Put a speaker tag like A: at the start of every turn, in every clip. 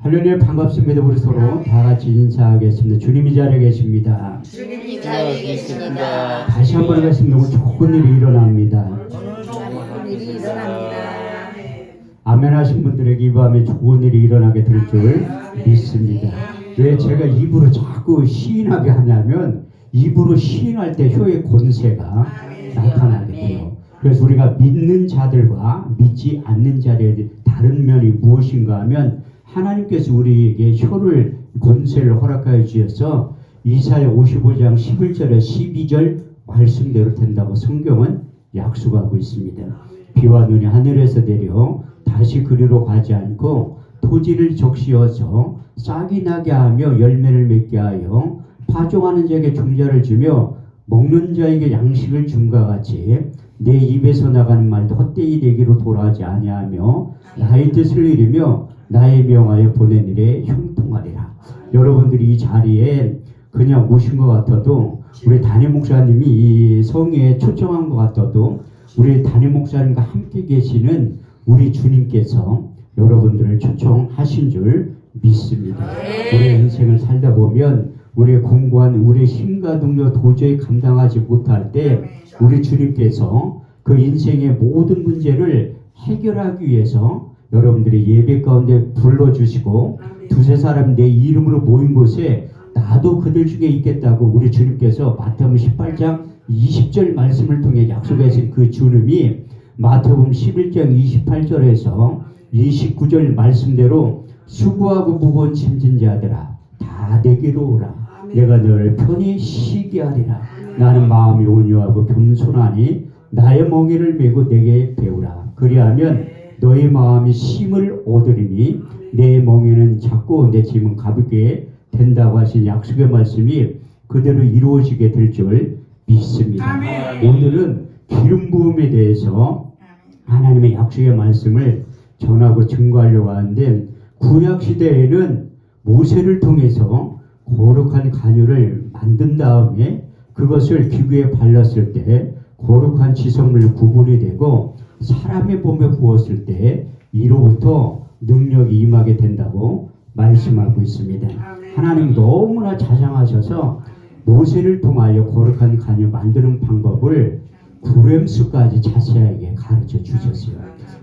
A: 할렐루야, 반갑습니다. 우리 서로 다 같이 인사하겠습니다. 주님이 자리에 계십니다.
B: 주님이 자리에 계십니다.
A: 다시 한번 하겠습니다. 오늘 좋은 일이 일어납니다.
B: 오늘 좋은 일이 일어납니다.
A: 아멘 하신 분들에게 이 밤에 좋은 일이 일어나게 될 줄 믿습니다. 왜 제가 입으로 자꾸 시인하게 하냐면 입으로 시인할 때 혀의 권세가 나타나게 돼요. 그래서 우리가 믿는 자들과 믿지 않는 자들의 다른 면이 무엇인가 하면 하나님께서 우리에게 혀를 권세를 허락하여 주셔서 이사야 55장 11절에 12절 말씀대로 된다고 성경은 약속하고 있습니다. 비와 눈이 하늘에서 내려 다시 그리로 가지 않고 토지를 적시어서 싹이 나게 하며 열매를 맺게 하여 파종하는 자에게 종자를 주며 먹는 자에게 양식을 줌과 같이 내 입에서 나가는 말도 헛되이 되기로 돌아가지 아니하며 나의 뜻을 이루며 나의 명하여 보낸 일에 형통하리라. 여러분들이 이 자리에 그냥 오신 것 같아도 우리 담임 목사님이 이 성에 초청한 것 같아도 우리 담임 목사님과 함께 계시는 우리 주님께서 여러분들을 초청하신 줄 믿습니다. 우리의 인생을 살다 보면 우리의 공고한 우리의 힘과 능력 도저히 감당하지 못할 때 우리 주님께서 그 인생의 모든 문제를 해결하기 위해서 여러분들이 예배 가운데 불러주시고 두세 사람 내 이름으로 모인 곳에 나도 그들 중에 있겠다고 우리 주님께서 마태복음 18장 20절 말씀을 통해 약속하신 그 주님이 마태복음 11장 28절에서 29절 말씀대로 수고하고 무거운 짐진 자들아 다 내게로 오라. 내가 너를 편히 쉬게 하리라. 나는 마음이 온유하고 겸손하니 나의 멍에를 메고 내게 배우라. 그리하면 너의 마음이 쉼을 얻으리니 내 멍에는 작고 내 짐은 가볍게 된다고 하신 약속의 말씀이 그대로 이루어지게 될 줄 믿습니다. 오늘은 기름 부음에 대해서 하나님의 약속의 말씀을 전하고 증거하려고 하는데 구약 시대에는 모세를 통해서 거룩한 간유를 만든 다음에 그것을 기구에 발랐을 때 거룩한 지성물로 구분이 되고 사람의 몸에 부었을 때 이로부터 능력이 임하게 된다고 말씀하고 있습니다. 하나님 너무나 자상하셔서 모세를 통하여 거룩한 간유 만드는 방법을 구렘수까지 자세하게 가르쳐 주셨어요.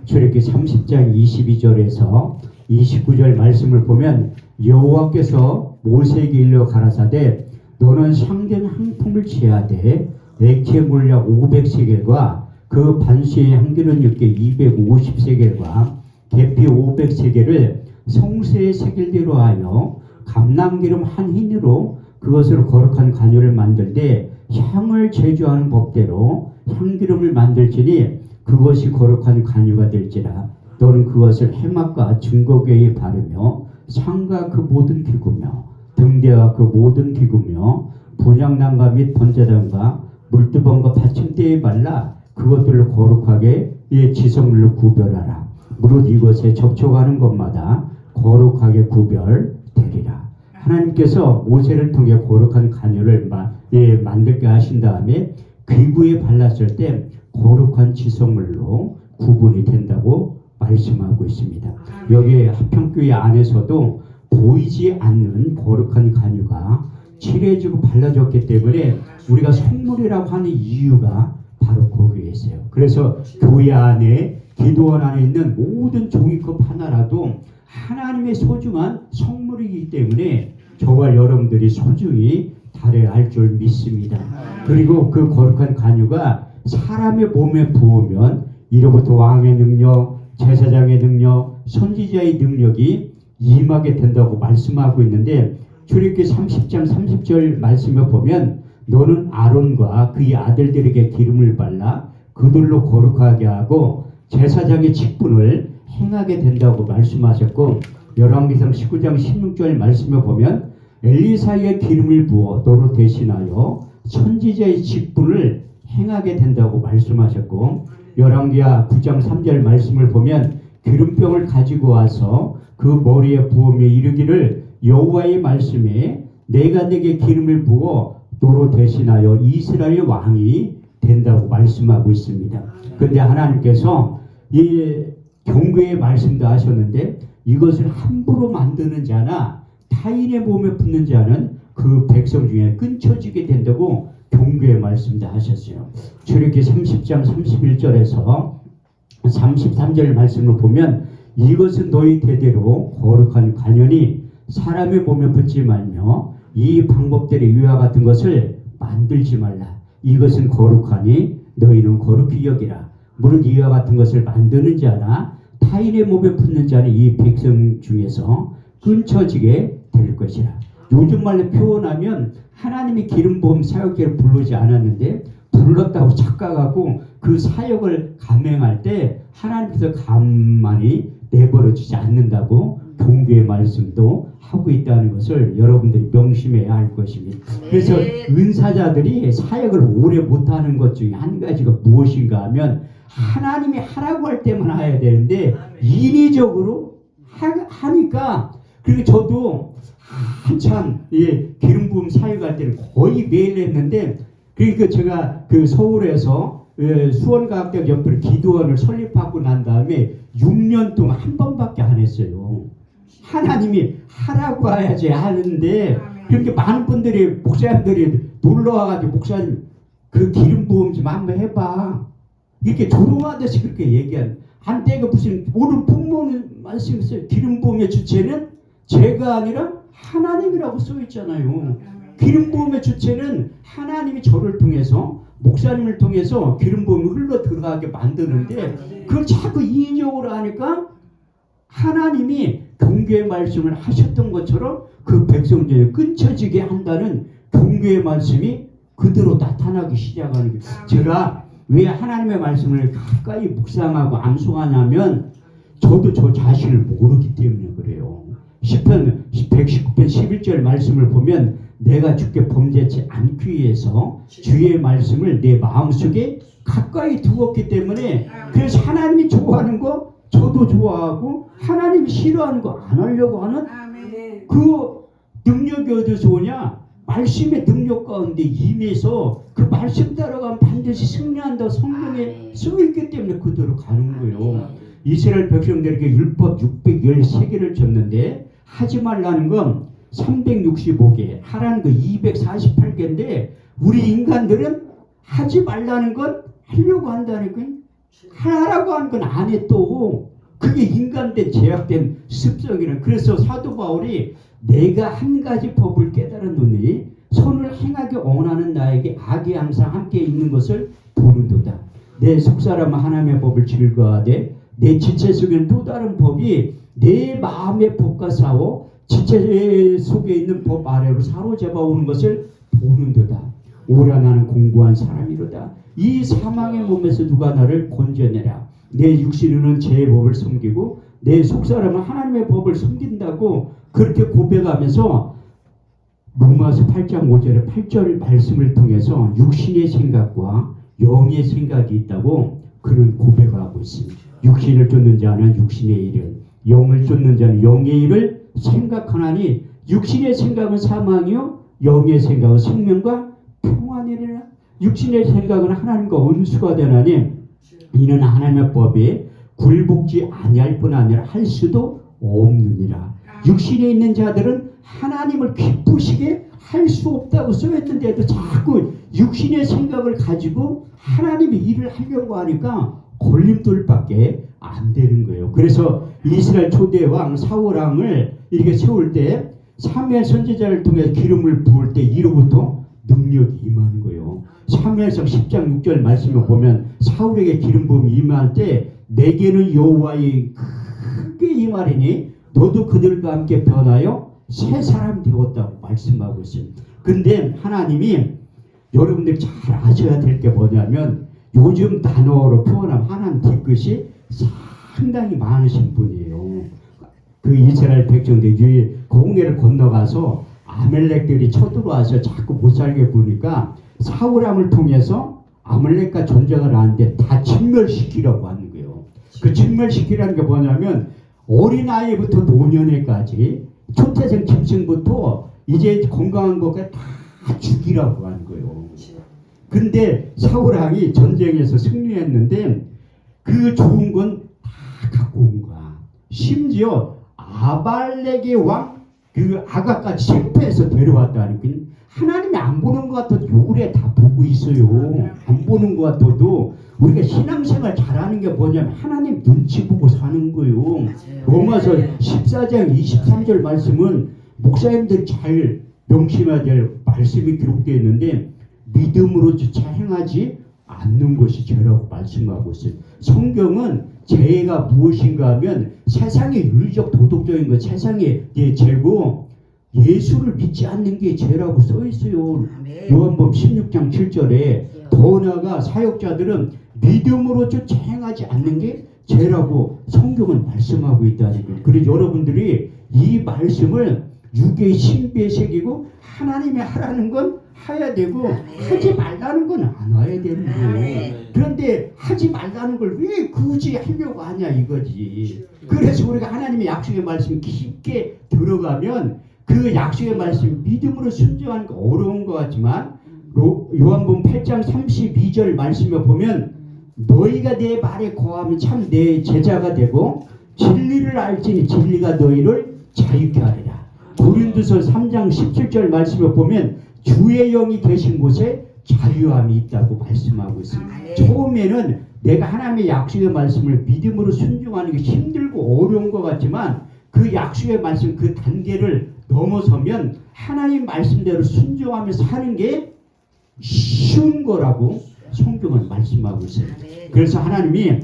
A: 출애굽기 30장 22절에서 29절 말씀을 보면 여호와께서 모세에게 일러 가라사대 너는 상된 한 품을 취하되 액체 물약 500세겔과 그 반수의 향기는 육개 250세겔과 계피 500세겔을 성세의 세겔대로 하여 감람기름 한 흰으로 그것으로 거룩한 간유를 만들되 향을 제조하는 법대로 향기름을 만들지니 그것이 거룩한 간유가 될지라. 너는 그것을 해막과 증거궤에 바르며 상과 그 모든 기구며 등대와 그 모든 기구며 분향단과 및 번제단과 물두번과 받침대에 발라 그것들을 거룩하게 지성물로 구별하라. 무릇 이것에 접촉하는 것마다 거룩하게 구별되리라. 하나님께서 모세를 통해 거룩한 간유를 만들게 하신 다음에 기구에 발랐을 때 거룩한 지성물로 구분이 된다고 말씀하고 있습니다. 여기 합평교회 안에서도 보이지 않는 거룩한 간유가 칠해지고 발라졌기 때문에 우리가 성물이라고 하는 이유가 바로 거기에 있어요. 그래서 교회 안에 기도원 안에 있는 모든 종이컵 하나라도 하나님의 소중한 성물이기 때문에 저와 여러분들이 소중히 다뤄야 할 줄 믿습니다. 그리고 그 거룩한 간유가 사람의 몸에 부으면 이로부터 왕의 능력, 제사장의 능력, 선지자의 능력이 임하게 된다고 말씀하고 있는데 출애굽기 30장 30절 말씀에 보면 너는 아론과 그의 아들들에게 기름을 발라 그들로 거룩하게 하고 제사장의 직분을 행하게 된다고 말씀하셨고 열왕기상 19장 16절 말씀에 보면 엘리사의 기름을 부어 너로 대신하여 선지자의 직분을 행하게 된다고 말씀하셨고 열왕기하 9장 3절 말씀을 보면 기름병을 가지고 와서 그 머리에 부으며 이르기를 여호와의 말씀에 내가 내게 기름을 부어 너로 대신하여 이스라엘 왕이 된다고 말씀하고 있습니다. 그런데 하나님께서 이 경고의 말씀도 하셨는데 이것을 함부로 만드는 자나 타인의 몸에 붙는 자는 그 백성 중에 끊쳐지게 된다고 경고의 말씀도 하셨어요. 출애굽기 30장 31절에서 33절 말씀을 보면 이것은 너희 대대로 거룩한 관연이 사람의 몸에 붙지 말며 이 방법대로 이와 같은 것을 만들지 말라. 이것은 거룩하니 너희는 거룩히 여기라. 무릇 이와 같은 것을 만드는 자나 타인의 몸에 붙는 자는 이 백성 중에서 끊쳐지게 될 것이라. 요즘 말로 표현하면 하나님이 기름 부음 사역자를 부르지 않았는데 불렀다고 착각하고 그 사역을 감행할 때 하나님께서 가만히 내버려 두지 않는다고 경고의 말씀도 하고 있다는 것을 여러분들이 명심해야 할 것입니다. 그래서 은사자들이 사역을 오래 못하는 것 중에 한 가지가 무엇인가 하면 하나님이 하라고 할 때만 해야 되는데 인위적으로 하니까. 그리고 저도 한참 기름 부음 사역할 때는 거의 매일 했는데, 그러니까 제가 그 서울에서 수원과학대 옆으로 기도원을 설립하고 난 다음에 6년 동안 한 번밖에 안 했어요. 하나님이 하라고 해야지 하는데, 그렇게 많은 분들이 목사님들이 놀러와가지고 목사님 그 기름 부음 좀 한번 해봐 이렇게 조롱하듯이 그렇게 얘기한. 한때가 무슨 오늘 부모는 말씀했어요. 기름 부음의 주체는 제가 아니라 하나님이라고 써 있잖아요. 기름 부음의 주체는 하나님이 저를 통해서 목사님을 통해서 기름 부음이 흘러 들어가게 만드는데 그걸 자꾸 인위적으로 하니까 하나님이 경고의 말씀을 하셨던 것처럼 그 백성 중에 끊쳐지게 한다는 경고의 말씀이 그대로 나타나기 시작하는 거예요. 제가 왜 하나님의 말씀을 가까이 묵상하고 암송하냐면 저도 저 자신을 모르기 때문에 그래요. 시편 119편 11절 말씀을 보면 내가 주께 범죄치 않기 위해서 주의 말씀을 내 마음속에 가까이 두었기 때문에, 그래서 하나님이 좋아하는 거 저도 좋아하고 하나님이 싫어하는 거 안 하려고 하는 그 능력이 어디서 오냐? 말씀의 능력 가운데 임해서 그 말씀 따라가면 반드시 승리한다고 성경에 써있기 때문에 그대로 가는 거예요. 이스라엘 백성들에게 율법 613개를 줬는데 하지 말라는 건 365개, 하라는 거 248개인데 우리 인간들은 하지 말라는 건 하려고 한다니까. 하라고 하는 건 안 해 또. 그게 인간된 제약된 습성이라. 그래서 사도 바울이 내가 한 가지 법을 깨달았노니 선을 행하기 원하는 나에게 악이 항상 함께 있는 것을 보는도다. 내 속사람은 하나님의 법을 즐거워하되 내 지체 속에는 또 다른 법이 내 마음의 법과 싸워 지체 속에 있는 법 아래로 사로잡아 오는 것을 보는도다. 오라 나는 공부한 사람이로다. 이 사망의 몸에서 누가 나를 건져내라. 내 육신은 제 법을 섬기고 내 속사람은 하나님의 법을 섬긴다고 그렇게 고백하면서 로마서 8장 5절에 8절 말씀을 통해서 육신의 생각과 영의 생각이 있다고 그는 고백하고 있습니다. 육신을 쫓는 자는 육신의 일을, 영을 쫓는 자는 영의 일을 생각하나니 육신의 생각은 사망이요 영의 생각은 생명과 평안이라. 육신의 생각은 하나님과 원수가 되나니 이는 하나님의 법에 굴복지 아니할 뿐 아니라 할 수도 없느니라. 육신에 있는 자들은 하나님을 기쁘시게 할 수 없다고 써있는데도 자꾸 육신의 생각을 가지고 하나님의 일을 하려고 하니까 걸림돌밖에 안 되는 거예요. 그래서 이스라엘 초대왕 사울왕을 이렇게 세울 때 사무엘 선지자를 통해서 기름을 부을 때 이로부터 능력이 임하는 거예요. 사무엘상 10장 6절 말씀을 보면 사울에게 기름 부음이 임할 때 내게는 여호와의 크게 임하리니 너도 그들과 함께 변하여 새 사람 되었다고 말씀하고 있습니다. 근데 하나님이 여러분들이 잘 아셔야 될 게 뭐냐면 요즘 단어로 표현하면 하나님 뒤끝이 상당히 많으신 분이에요. 그 이스라엘 백성들이 홍해를 건너가서 아멜렉들이 쳐들어와서 자꾸 못 살게 보니까 사울왕을 통해서 아멜렉과 전쟁을 하는데 다 진멸시키려고 하는 거예요. 그 진멸시키라는 게 뭐냐면 어린아이부터 노년에까지 초태생 짐승부터 이제 건강한 것까지 다 죽이라고 하는 거예요. 근데 사울왕이 전쟁에서 승리했는데 그 좋은 건 다 갖고 온 거야. 심지어 아발렉의 왕 그 아각까지 실패해서 데려왔다니까. 하나님이 안 보는 것 같아도 요구에 다 보고 있어요. 안 보는 것 같아도 우리가 신앙생활 잘하는 게 뭐냐면 하나님 눈치 보고 사는 거예요. 로마서 14장 23절 말씀은 목사님들이 잘 명심해야 될 말씀이 기록되어 있는데 믿음으로 주차 행하지 않는 것이 죄라고 말씀하고 있어요. 성경은 죄가 무엇인가 하면 세상의 윤리적 도덕적인 것, 세상의 죄고 예수를 믿지 않는 게 죄라고 써 있어요. 요한복음 16장 7절에 더 나아가 사역자들은 믿음으로 쫓아 행하지 않는 게 죄라고 성경은 말씀하고 있다는 거예요. 그래서 여러분들이 이 말씀을 육의 신비에 새기고 하나님이 하라는 건 해야 되고 하지 말라는 건 안 해야 되는 거예요. 그런데 하지 말라는 걸 왜 굳이 하려고 하냐 이거지. 그래서 우리가 하나님의 약속의 말씀 깊게 들어가면 그 약속의 말씀 믿음으로 순종하는 거 어려운 것 같지만 요한복음 8장 32절 말씀에 보면 너희가 내 말에 거하면 참 내 제자가 되고 진리를 알지니 진리가 너희를 자유케 하리라. 고린도서 3장 17절 말씀에 보면 주의 영이 계신 곳에 자유함이 있다고 말씀하고 있습니다. 처음에는 내가 하나님의 약속의 말씀을 믿음으로 순종하는 게 힘들고 어려운 것 같지만 그 약속의 말씀 그 단계를 넘어서면 하나님 말씀대로 순종하면서 사는 게 쉬운 거라고 성경은 말씀하고 있어요. 그래서 하나님이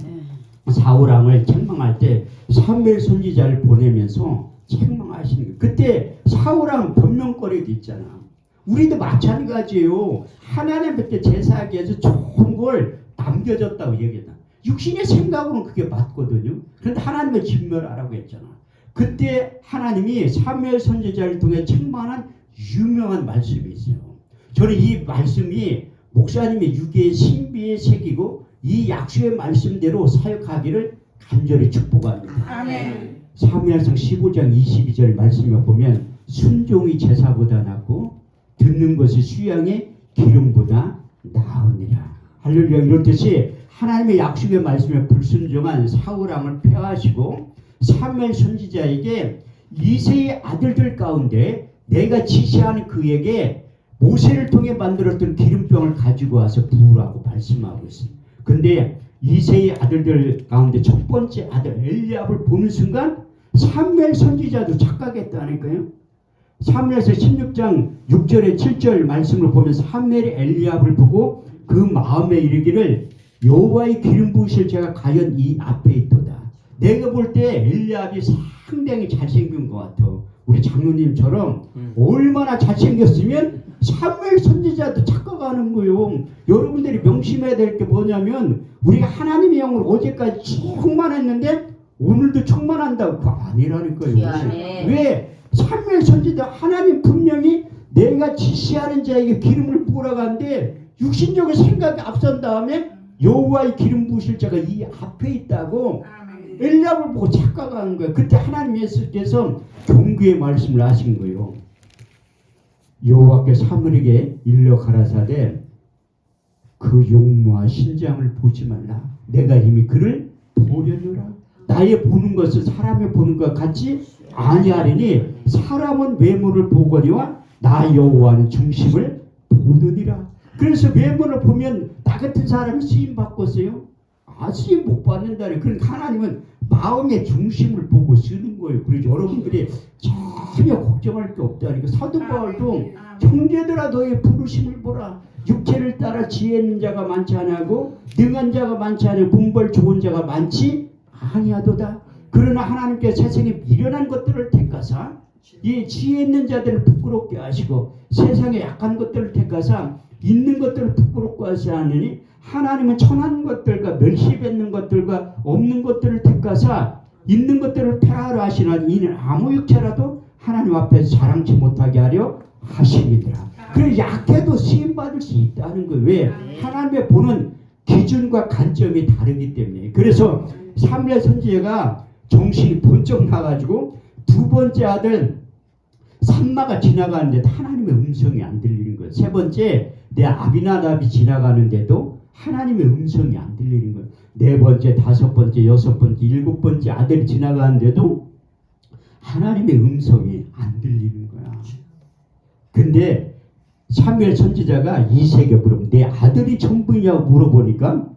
A: 사울왕을 책망할 때 사무엘 선지자를 보내면서 책망하시는 거예요. 그때 사울왕 변명거리도 있잖아. 우리도 마찬가지예요. 하나님한테 제사하기 위해서 좋은 걸 남겨줬다고 얘기했다. 육신의 생각으로는 그게 맞거든요. 그런데 하나님을 진멸하라고 했잖아. 그때 하나님이 사무엘 선지자를 통해 책망한 유명한 말씀이 있어요. 저는 이 말씀이 목사님의 육의 신비에 새기고 이 약속의 말씀대로 사역하기를 간절히 축복합니다.
B: 아멘.
A: 사무엘상 15장 22절 말씀에 보면 순종이 제사보다 낫고 듣는 것이 수양의 기름보다 나으니라. 할렐루야. 이렇듯이 하나님의 약속의 말씀에 불순종한 사울왕을 폐하시고 사무엘 선지자에게 이새의 아들들 가운데 내가 지시하는 그에게 모세를 통해 만들었던 기름병을 가지고 와서 부으라고 말씀하고 있습니다. 근데 이새의 아들들 가운데 첫 번째 아들 엘리압을 보는 순간 사무엘 선지자도 착각했다니까요. 사무엘서 16장 6절에 7절 말씀을 보면 사무엘이 엘리압을 보고 그 마음에 이르기를 여호와의 기름 부으실 자가 과연 이 앞에 있도다. 내가 볼 때 엘리압이 상당히 잘생긴 것 같아. 우리 장로님처럼 얼마나 잘생겼으면 사무엘 선지자도 착각하는 거예요. 여러분들이 명심해야 될 게 뭐냐면 우리가 하나님의 영을 어제까지 충만했는데 오늘도 충만한다고 그거 아니라니까요. 왜? 사무엘 선지자 하나님 분명히 내가 지시하는 자에게 기름을 부으라고 하는데 육신적인 생각이 앞선 다음에 여호와의 기름 부으실 자가 이 앞에 있다고 엘리압을 보고 착각하는 거예요. 그때 하나님 예수께서 경고의 말씀을 하신 거예요. 여호와께 사무엘에게 일러 가라사대 그 용모와 신장을 보지 말라. 내가 이미 그를 보려느라. 나의 보는 것은 사람의 보는 것 같이 아니하리니 사람은 외모를 보거니와 나 여호와는 중심을 보느니라. 그래서 외모를 보면 나 같은 사람이 쓰임 받겠어요? 쓰임 못 받는다니. 그러니까 하나님은 마음의 중심을 보고 쓰는 거예요. 그래서 여러분들이 전혀 걱정할 게 없다니까. 사도 바울도 형제들아 너의 부르심을 보라. 육체를 따라 지혜 있는 자가 많지 아니하고 능한 자가 많지 아니하고 문벌 좋은 자가 많지 아니하도다. 그러나 하나님께서 세상에 미련한 것들을 택하사 이 지혜 있는 자들을 부끄럽게 하시고 세상에 약한 것들을 택하사 있는 것들을 부끄럽게 하시 하느니 하나님은 천한 것들과 멸시받는 것들과 없는 것들을 택하사 있는 것들을 폐하려 하시나니 이는 아무 육체라도 하나님 앞에서 자랑치 못하게 하려 하십니다. 그래서 약해도 쓰임받을 수 있다는 거예요. 왜? 하나님의 보는 기준과 관점이 다르기 때문에. 그래서 사무엘 선지자가 정신이 번쩍 나가지고 두 번째 아들 삼마가 지나가는데 하나님의 음성이 안 들리는 거예요. 세 번째 내 아비나답이 지나가는데도 하나님의 음성이 안 들리는 거예요. 네 번째, 다섯 번째, 여섯 번째, 일곱 번째 아들이 지나가는데도 하나님의 음성이 안 들리는 거야. 근데 사무엘 선지자가 이새에게 물으면 내 아들이 전부냐고 물어보니까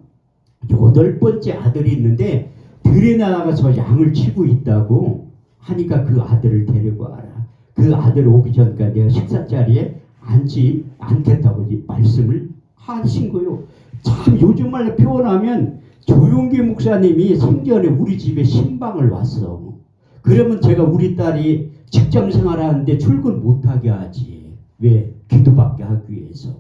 A: 8번째 아들이 있는데 들에 나가서 양을 치고 있다고 하니까 그 아들을 데리고 와라. 그 아들 오기 전까지 내가 식사 자리에 앉지 않겠다고 말씀을 하신 거요. 참 요즘 말로 표현하면 조용기 목사님이 생전에 우리 집에 신방을 왔어. 그러면 제가 우리 딸이 직장 생활하는데 출근 못하게 하지. 왜? 기도받게 하기 위해서.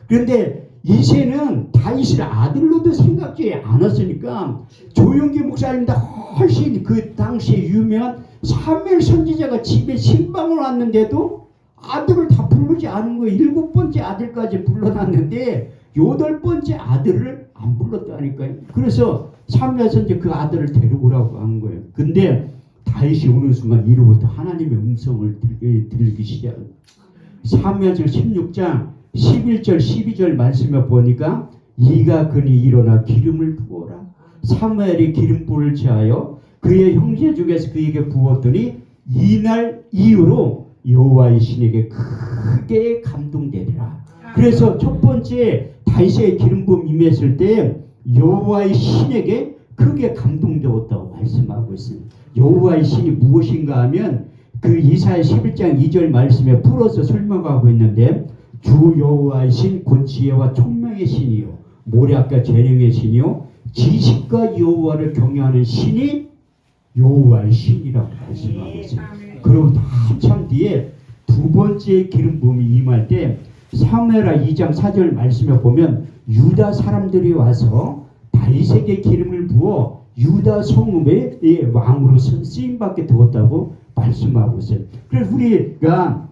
A: 그런데 이새는 다윗을 아들로도 생각지 않았으니까 조용기 목사님보다 훨씬 그 당시에 유명한 사무엘 선지자가 집에 신방을 왔는데도 아들을 다 부르지 않은 거예요. 7번째 아들까지 불러놨는데 8번째 아들을 안 불렀다니까요. 그래서 사무엘 선지자 그 아들을 데려오라고 한 거예요. 근데 다윗이 오는 순간 이로부터 하나님의 음성을 들기 시작해요. 사무엘상 16장 11절 12절 말씀에 보니까 이가 그니 일어나 기름을 부어라. 사무엘이 기름 부을 지하여 그의 형제 중에서 그에게 부었더니 이날 이후로 여호와의 신에게 크게 감동되리라. 그래서 첫 번째 다윗의 기름 부음 임했을 때 여호와의 신에게 크게 감동되었다고 말씀하고 있습니다. 여호와의 신이 무엇인가 하면 그 이사야 11장 2절 말씀에 풀어서 설명하고 있는데 주 여호와의 신 곧 지혜와 총명의 신이요 모략과 재능의 신이요 지식과 여호와를 경외하는 신이 여호와의 신이라고 말씀하고 있습니다. 그리고 한참 뒤에 두 번째 기름 부음이 임할 때 사무엘하 2장 4절 말씀에 보면 유다 사람들이 와서 다윗에게 기름을 부어 유다 성읍의 왕으로 쓰임받게 되었다고 말씀하고 있어요. 그래서 우리가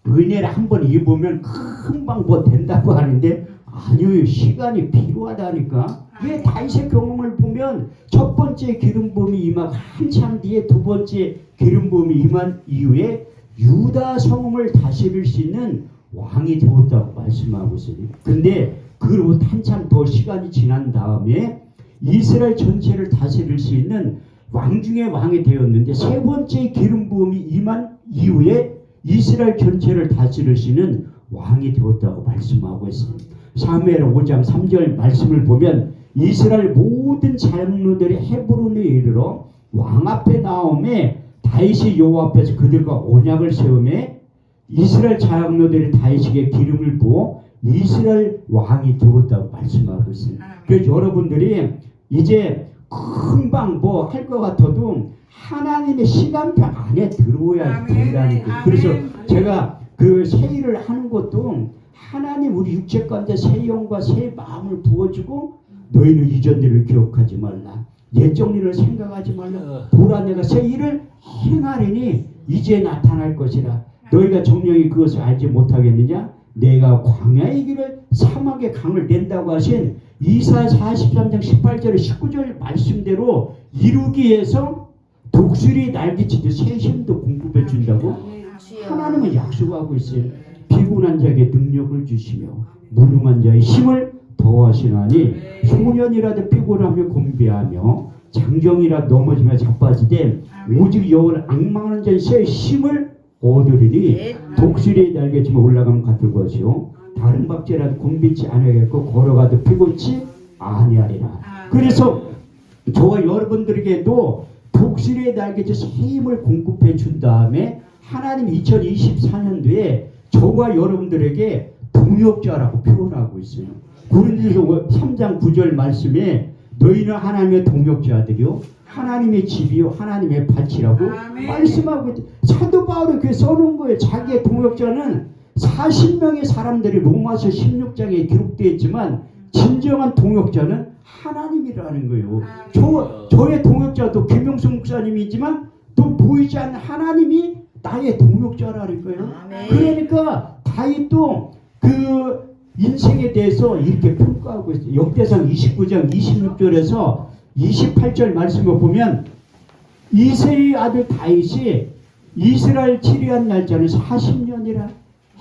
A: 은혜를 한번 입으면 금방 뭐 된다고 하는데 아니요, 시간이 필요하다니까. 왜 다윗의 경험을 보면 첫 번째 기름 부음이 임하고 한참 뒤에 두 번째 기름 부음이 임한 이후에 유다 성읍을 다스릴 수 있는 왕이 되었다고 말씀하고 있어요. 근데 그로부터 한참 더 시간이 지난 다음에 이스라엘 전체를 다스릴 수 있는 왕 중에 왕이 되었는데 세 번째 기름 부음이 임한 이후에 이스라엘 전체를 다스릴 수 있는 왕이 되었다고 말씀하고 있습니다. 사무엘 5장 3절 말씀을 보면 이스라엘 모든 장로들이 헤브론에 이르러 왕 앞에 나오매 다윗이 여호와 앞에서 그들과 언약을 세우매 이스라엘 장로들이 다윗에게 기름을 부어 이스라엘 왕이 되었다고 말씀하고 있습니다. 그래서 여러분들이 이제 금방 뭐 할 것 같아도 하나님의 시간표 안에 들어오야 된다는 거예요. 그래서 제가 그 세일을 하는 것도 하나님 우리 육체 가운데 새 영과 새 마음을 부어주고 너희는 이전 일을 기억하지 말라. 옛 정리를 생각하지 말라. 보라 내가 새 일을 행하리니 이제 나타날 것이라. 너희가 정령이 그것을 알지 못하겠느냐? 내가 광야의 길을 사막의 강을 낸다고 하신 이사야 43장 18절 19절 말씀대로 이루기 위해서 독수리 날개치듯 새 힘도 공급해 준다고 하나님은 약속하고 있어요. 피곤한 자에게 능력을 주시며 무능한 자의 힘을 더하시나니 소년이라도 피곤하며 곤비하며 장정이라 넘어지며 자빠지되 오직 여호와를 앙망하는 자의 새 힘을 얻으리니 독수리의 날개치며 올라가면 같을 것이요 다른 박제라도 곤비치 아니하겠고 걸어가도 피곤치 아니하리라. 그래서 저와 여러분들에게도 독수리의 날개치 새 힘을 공급해 준 다음에 하나님 2024년도에 저와 여러분들에게 동역자라고 표현하고 있어요. 고린도서 3장 9절 말씀에 너희는 하나님의 동역자들이요 하나님의 집이요 하나님의 밭이라고 말씀하고 있죠. 사도 바울이 그렇게 써놓은 거예요. 자기의 동역자는 40명의 사람들이 로마서 16장에 기록되어 있지만 진정한 동역자는 하나님이라는 거예요. 저의 동역자도 김용수 목사님이지만 또 보이지 않는 하나님이 나의 동역자라는 거예요. 그러니까 다윗도 그 인생에 대해서 이렇게 평가하고 있어요. 역대상 29장 26절에서 28절 말씀을 보면 이새의 아들 다윗이 이스라엘 치리한 날짜는 40년이라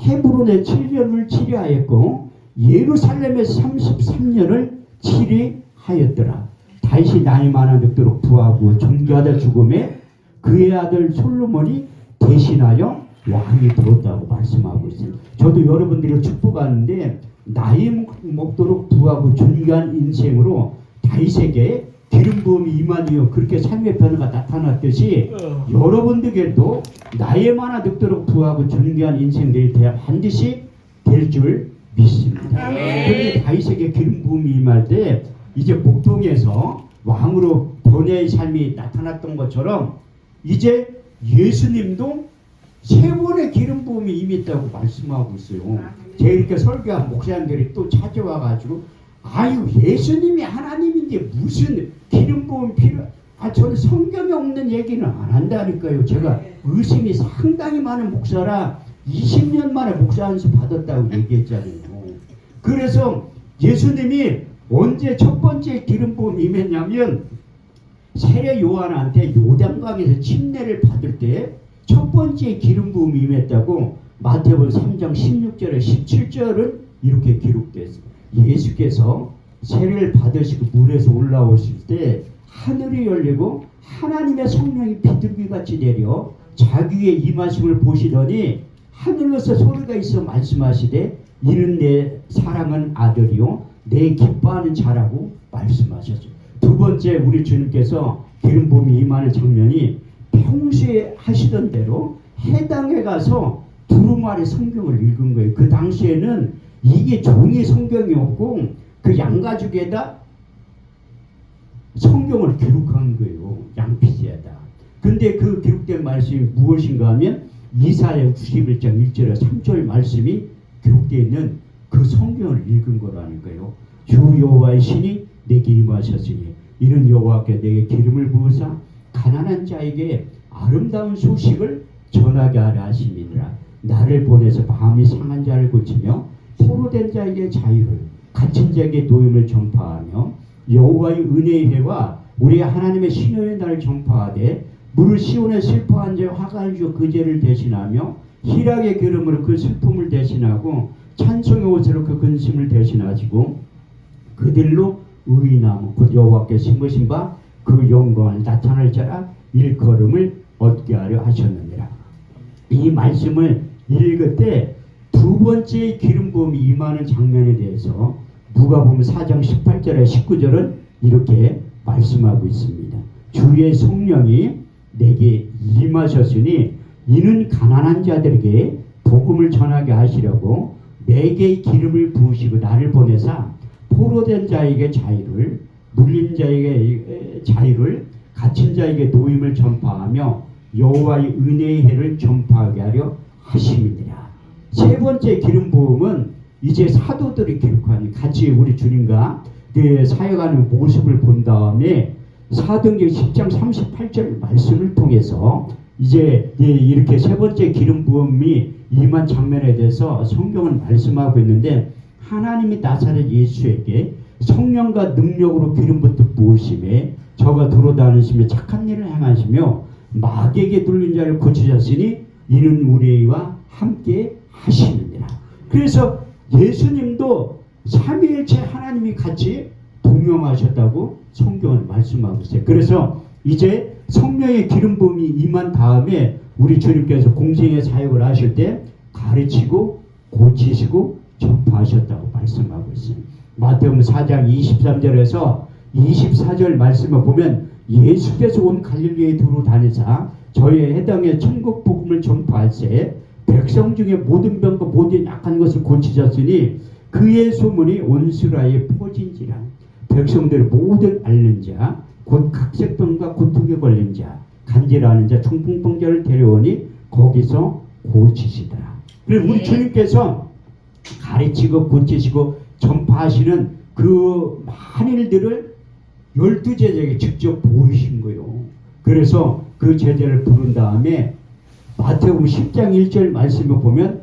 A: 헤브론에 7년을 치리하였고 예루살렘에서 33년을 치리하였더라. 다윗이 나이 많아 늙도록 부하고 존귀하다 죽음에 그의 아들 솔로몬이 대신하여 왕이 되었다고 말씀하고 있습니다. 저도 여러분들이 축복하는데 나이 먹도록 부하고 존귀한 인생으로 다윗에게 기름 부음이 임하니요 그렇게 삶의 변화가 나타났듯이 여러분들에게도 나이 많아 늙도록 부하고 존귀한 인생들이 반드시 될 줄 믿습니다. 그런데 다윗에게 기름 부음이 임할 때 이제 목동에서 왕으로 번뇌의 삶이 나타났던 것처럼 이제 예수님도 세 번의 기름 부음이 임했다고 말씀하고 있어요. 제가 이렇게 설교한 목사님들이 또 찾아와가지고 아유 예수님이 하나님인데 무슨 기름 부음 필요? 저는 성경에 없는 얘기는 안 한다니까요. 제가 의심이 상당히 많은 목사라 20년 만에 목사 안수 받았다고 얘기했잖아요. 그래서 예수님이 언제 첫 번째 기름 부음 임했냐면 세례 요한한테 요단강에서 침례를 받을 때 첫 번째 기름 부음이 임했다고 마태복음 3장 16절에 17절은 이렇게 기록됐어요. 예수께서 세례를 받으시고 물에서 올라오실 때 하늘이 열리고 하나님의 성령이 비둘기같이 내려 자기의 임하심을 보시더니 하늘로서 소리가 있어 말씀하시되 이는 내 사랑하는 아들이요 내 기뻐하는 자라고 말씀하셨죠. 두 번째 우리 주님께서 기름 부음이 임하는 장면이 평소에 하시던 대로 해당에 가서 두루마리 성경을 읽은 거예요. 그 당시에는 이게 종이 성경이었고 그 양가죽에다 성경을 기록한 거예요. 양피지에다. 근데 그 기록된 말씀이 무엇인가 하면 이사야 91장 1절에 3절 말씀이 기록되어 있는 그 성경을 읽은 거라는 거예요. 주 여호와의 신이 내게 임하셨으니 이는 여호와께 내게 기름을 부으사 가난한 자에게 아름다운 소식을 전하게 하려 하심이니라. 나를 보내서 마음이 상한 자를 고치며 포로된 자에게 자유를 갇힌 자에게 노임을 전파하며 여호와의 은혜의 해와 우리 하나님의 신의 날을 전파하되 무릇 시온에 슬퍼한 자 화관을 주어 그 죄를 대신하며 희락의 기름으로 그 슬픔을 대신하고 찬송의 옷으로 그 근심을 대신하시고 그들로 의인함 곧 여호와께 심으신 바 그 영광을 나타낼 자라 일컬음을 얻게 하려 하셨느니라. 이 말씀을 읽을 때 두 번째 기름 부음이 임하는 장면에 대해서 누가복음 4장 18절에 19절은 이렇게 말씀하고 있습니다. 주의 성령이 내게 임하셨으니 이는 가난한 자들에게 복음을 전하게 하시려고 내게 기름을 부으시고 나를 보내사 포로된 자에게 자유를 눌린 자에게 자유를 갇힌 자에게 노임을 전파하며 여호와의 은혜의 해를 전파하게 하려 하심이니라. 세 번째 기름 부음은 이제 사도들이 기록한 같이 우리 주님과 그 사역하는 모습을 본 다음에 사도행전 10장 38절 말씀을 통해서 이제 이렇게 세 번째 기름 부음이 임한 장면에 대해서 성경은 말씀하고 있는데 하나님이 나사렛 예수에게 성령과 능력으로 기름부터 부으심에 저가 도로다니시며 착한 일을 행하시며 마귀에게 뚫린 자를 고치셨으니 이는 우리와 함께 하시느니라. 그래서 예수님도 삼위일체 하나님이 같이 동행하셨다고 성경은 말씀하고 있어요. 그래서 이제 성령의 기름 부음이 임한 다음에 우리 주님께서 공생의 사역을 하실 때 가르치고 고치시고 전파하셨다고 말씀하고 있습니다. 마태복음 4장 23절에서 24절 말씀을 보면 예수께서 온 갈릴리에 두루 다니사 저의 해당의 천국 복음을 전파할세 백성 중에 모든 병과 모든 약한 것을 고치셨으니 그의 소문이 온 스라에 퍼진지라. 백성들 모든 앓는 자 곧 각색병과 고통에 걸린 자 간질하는 자 중풍병자를 데려오니 거기서 고치시더라. 그리고 우리 주님께서 가르치고 고치시고 전파하시는 그 많은 일들을 12제자에게 직접 보이신 거예요. 그래서 그 제자를 부른 다음에 마태복음 10장 1절 말씀을 보면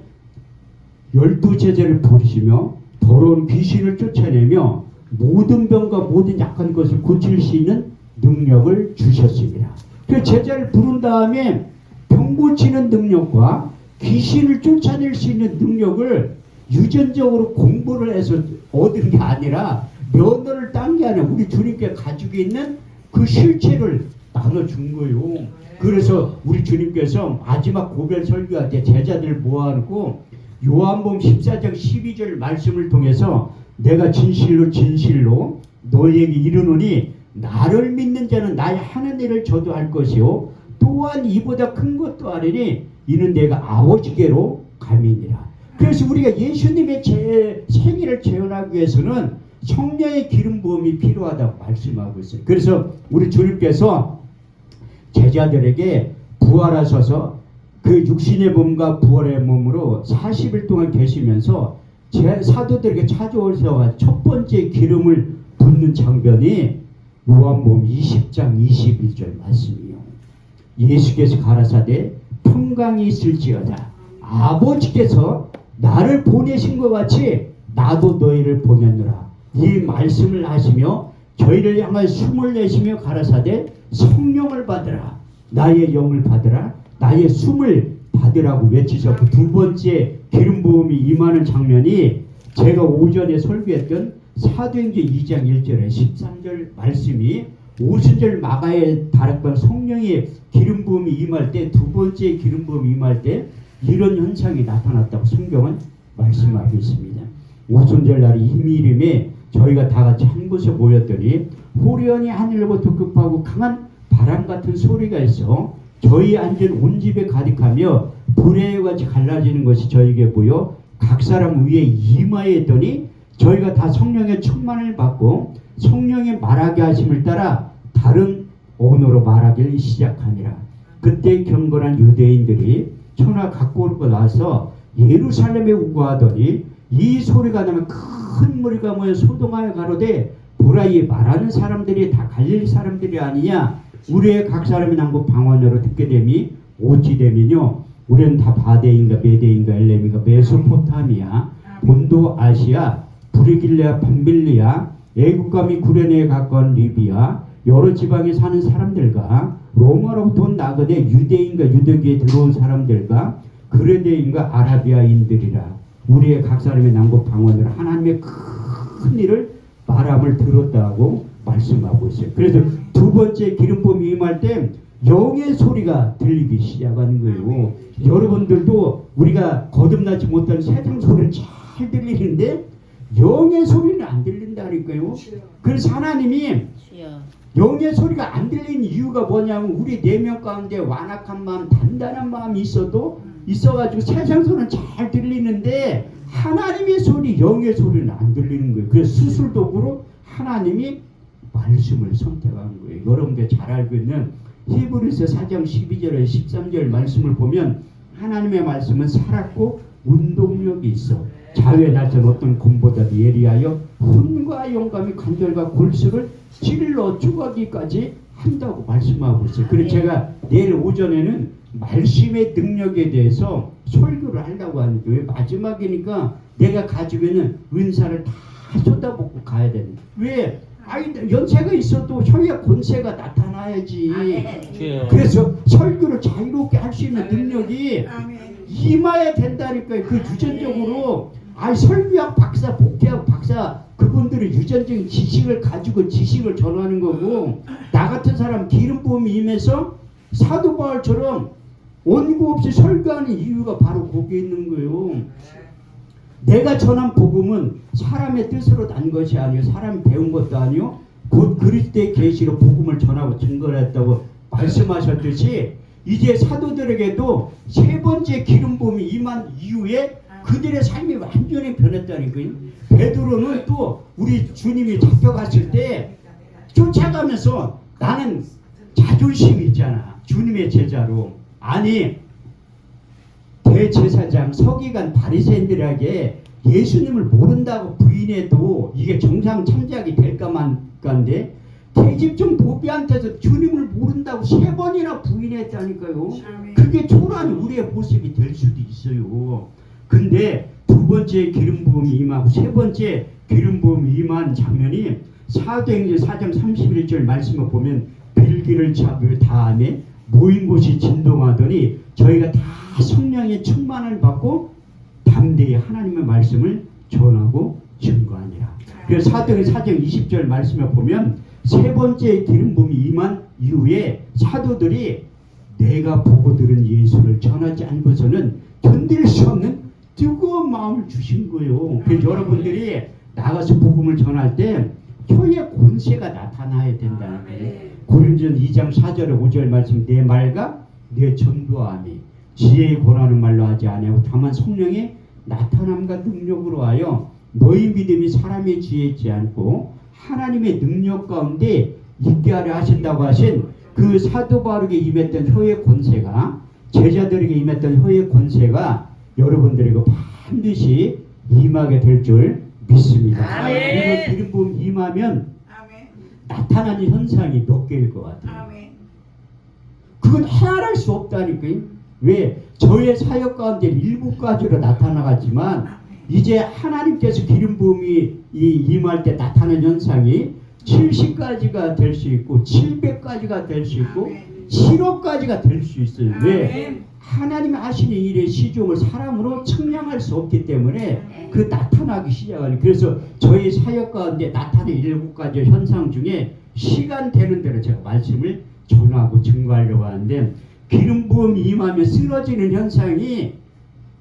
A: 12제자를 부르시며 더러운 귀신을 쫓아내며 모든 병과 모든 약한 것을 고칠 수 있는 능력을 주셨습니다. 그 제자를 부른 다음에 병 고치는 능력과 귀신을 쫓아낼 수 있는 능력을 유전적으로 공부를 해서 얻은 게 아니라 면허를 딴 게 아니라 우리 주님께 가지고 있는 그 실체를 나눠준 거예요. 그래서 우리 주님께서 마지막 고별 설교할 때 제자들 모아놓고 요한복음 14장 12절 말씀을 통해서 내가 진실로 진실로 너희에게 이르노니 나를 믿는 자는 나의 하는 일을 저도 할 것이요 또한 이보다 큰 것도 하리니 이는 내가 아버지께로 감이니라. 그래서 우리가 예수님의 생일을 재현하기 위해서는 성령의 기름 부음이 필요하다고 말씀하고 있어요. 그래서 우리 주님께서 제자들에게 부활하셔서 그 육신의 몸과 부활의 몸으로 40일 동안 계시면서 사도들에게 찾아오셔서 첫 번째 기름을 붓는 장면이 요한복음 20장 21절 말씀이요. 예수께서 가라사대 평강이 있을지어다. 아버지께서 나를 보내신 것 같이 나도 너희를 보냈노라. 이 말씀을 하시며 저희를 향하여 숨을 내쉬며 가라사대 성령을 받으라. 나의 영을 받으라. 나의 숨을 받으라고 외치셨고 두 번째 기름 부음이 임하는 장면이 제가 오전에 설교했던 사도행전 2장 1절에 13절 말씀이 오순절 마가의 다락방 성령의 기름 부음이 임할 때 두 번째 기름 부음이 임할 때 이런 현상이 나타났다고 성경은 말씀하고 있습니다. 오순절 날 임의림에 저희가 다 같이 한 곳에 모였더니 호련히 하늘로부터 급하고 강한 바람 같은 소리가 있어 저희 앉은 온 집에 가득하며 불의 같이 갈라지는 것이 저에게 보여 각 사람 위에 임하에 있더니 저희가 다 성령의 충만을 받고 성령의 말하게 하심을 따라 다른 언어로 말하기를 시작하니라. 그때 경건한 유대인들이 천하 각국으로 나와서 예루살렘에 우거하더니 이 소리가 나면 큰 무리가 모여 소동하여 가로되 보라 이 말하는 사람들이 다 갈릴리 사람들이 아니냐. 우리의 각 사람의 남고 방언으로 듣게 되니 어찌 되면요 우리는 다 바데인가 메데인가 엘렘인가 메소포타미아 본도 아시아 브리길레아 밤빌리아 애국과 및 구레네에 가까운 리비아 여러 지방에 사는 사람들과 로마로부터 나그네 유대인과 유대교에 들어온 사람들과 그레데인과 아라비아인들이라. 우리의 각 사람의 남고 방언으로 하나님의 큰 일을 말함을 들었다고 말씀하고 있어요. 그래서 두 번째 기름 부음이 임할 때 영의 소리가 들리기 시작하는 거예요. 여러분들도 우리가 거듭나지 못한 세상 소리는 잘 들리는데 영의 소리는 안 들린다니까요. 그래서 하나님이 영의 소리가 안 들리는 이유가 뭐냐면 우리 내면 가운데 완악한 마음, 단단한 마음이 있어가지고 세상 소리는 잘 들리는데 하나님의 소리, 영의 소리는 안 들리는 거예요. 그래서 수술도구로 하나님이 말씀을 선택한 거예요. 여러분들 잘 알고 있는 히브리서 4장 12절에 13절 말씀을 보면 하나님의 말씀은 살았고 운동력이 있어 자외 낮은 어떤 곰보다도 예리하여 혼과 영감이 관절과 골수를 찔러 쪼가기까지 한다고 말씀하고 있어요. 그래서 제가 내일 오전에는 말씀의 능력에 대해서 설교를 하려고 하는 거예요. 마지막이니까 내가 가지고 있는 은사를 다 쏟아붓고 가야 됩니다. 왜? 연세가 있어도 혀의 권세가 나타나야지. 그래서 설교를 자유롭게 할 수 있는 능력이 임해야 된다니까요. 그 유전적으로 설교학 박사, 복귀학 박사 그분들은 유전적인 지식을 가지고 지식을 전하는 거고 나 같은 사람 기름 부음이 임해서 사도 바울처럼 원고 없이 설교하는 이유가 바로 거기에 있는 거예요. 내가 전한 복음은 사람의 뜻으로 난 것이 아니요 사람이 배운 것도 아니요 곧 그리스도의 계시로 복음을 전하고 증거를 했다고 말씀하셨듯이 이제 사도들에게도 세 번째 기름 부음이 임한 이후에 그들의 삶이 완전히 변했다니까요. 베드로는 또 우리 주님이 잡혀갔을 때 쫓아가면서 나는 자존심이 있잖아. 주님의 제자로. 아니 대제사장 서기관 바리새인들에게 예수님을 모른다고 부인해도 이게 정상 참작이 될까 말까인데 계집종 도비한테서 주님을 모른다고 3번이나 부인했다니까요. 그게 초라한 우리의 모습이 될 수도 있어요. 근데 두 번째 기름 부음이 임하고 세 번째 기름 부음이 임한 장면이 사도행전 4장 31절 말씀을 보면 빌기를 잡을 다음에 모인 곳이 진동하더니 저희가 다 성령의 충만을 받고 담대히 하나님의 말씀을 전하고 증거하니라. 그래서 사도행전 4장 20절 말씀을 보면 세 번째 기름 부음이 임한 이후에 사도들이 내가 보고 들은 예수를 전하지 않고서는 견딜 수 없는 뜨거운 마음을 주신 거예요. 그래서 여러분들이 나가서 복음을 전할 때 혀의 권세가 나타나야 된다는 거예요. 고린도전 2장 4절 5절 말씀, 내 말과 내 전도함이 지혜의 고라는 말로 하지 아니하고 다만 성령의 나타남과 능력으로 하여 너희 믿음이 사람의 지혜에 있지 않고 하나님의 능력 가운데 있게 하려 하신다고 하신 그 사도 바울에게 임했던 혀의 권세가, 제자들에게 임했던 혀의 권세가 여러분들에게 반드시 임하게 될 줄 믿습니다. 그리고 기름 부음 임하면 나타나는 현상이 몇 개일 것 같아요. 그건 헤아릴 수 없다니까요. 왜? 저의 사역 가운데 일부까지로 나타나갔지만 이제 하나님께서 기름 부음이 임할 때 나타나는 현상이 70까지가 될 수 있고 700까지가 될 수 있고 7억까지가 될 수 있어요. 왜? 하나님이 하시는 일의 시종을 사람으로 측량할 수 없기 때문에 그 나타나기 시작하는. 그래서 저희 사역 가운데 나타나는 7가지 현상 중에 시간 되는 대로 제가 말씀을 전하고 증거하려고 하는데, 기름 부음이 임하면 쓰러지는 현상이